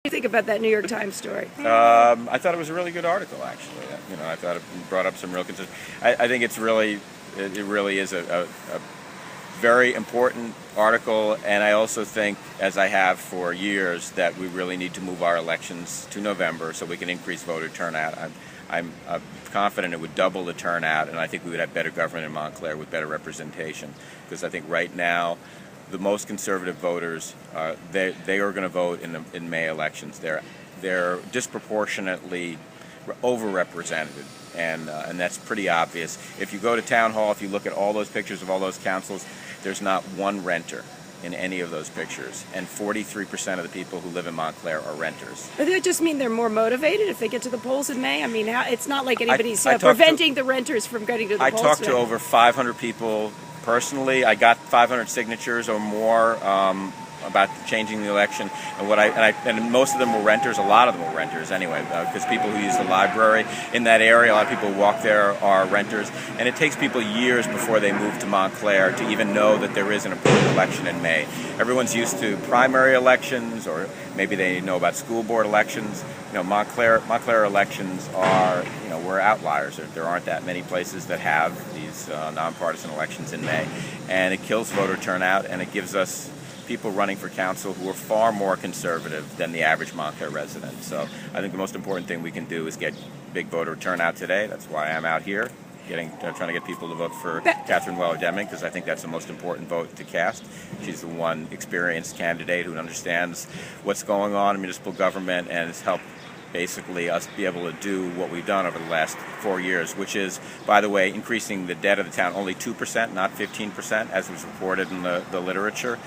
do you think about that New York Times story? I thought it was a really good article, actually. I thought it brought up some real concerns. I think it really is a very important article, and I also think, as I have for years, that we really need to move our elections to November so we can increase voter turnout. I'm confident it would double the turnout, and I think we would have better government in Montclair with better representation. Because I think right now, the most conservative voters, they are going to vote in May elections. They're disproportionately overrepresented, and that's pretty obvious. If you go to town hall, if you look at all those pictures of all those councils, there's not one renter in any of those pictures, and 43% of the people who live in Montclair are renters. Does that just mean they're more motivated if they get to the polls in May? I mean, it's not like anybody's preventing the renters from getting to the polls. I talked to over 500 people personally. I got 500 signatures or more about changing the election, and most of them were renters. A lot of them were renters anyway, because people who use the library in that area, a lot of people who walk there are renters, and it takes people years before they move to Montclair to even know that there is an important election in May. Everyone's used to primary elections, or maybe they know about school board elections. Montclair elections are, we're outliers. There aren't that many places that have these nonpartisan elections in May, and it kills voter turnout, and it gives us people running for council who are far more conservative than the average Montclair resident. So I think the most important thing we can do is get big voter turnout today. That's why I'm out here, trying to get people to vote for Catherine Weller-Deming, because I think that's the most important vote to cast. She's the one experienced candidate who understands what's going on in municipal government and has helped basically us be able to do what we've done over the last 4 years, which is, by the way, increasing the debt of the town only 2%, not 15%, as was reported in the literature.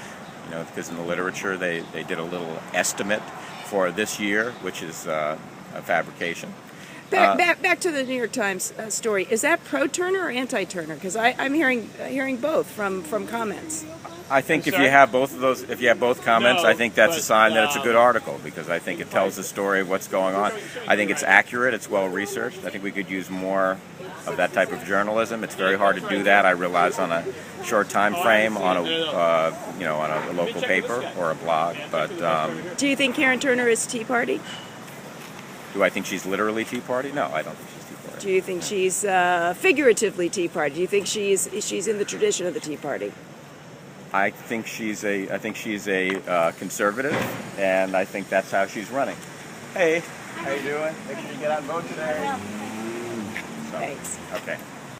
Because in the literature they did a little estimate for this year, which is a fabrication. Back to the New York Times story. Is that pro-Turner or anti-Turner? Because I'm hearing both from comments. I think if you have both of those, if you have both comments, I think that's a sign that it's a good article, because I think it tells the story of what's going on. I think it's accurate, it's well researched. I think we could use more of that type of journalism. It's very hard to do that, I realize, on a short time frame on a local paper or a blog. But do you think Karen Turner is Tea Party? Do I think she's literally Tea Party? No, I don't think she's Tea Party. Do you think she's figuratively Tea Party? Do you think she's in the tradition of the Tea Party? I think she's a conservative, and I think that's how she's running. Hey, how you doing? Make sure you get out and vote today. Thanks. Okay.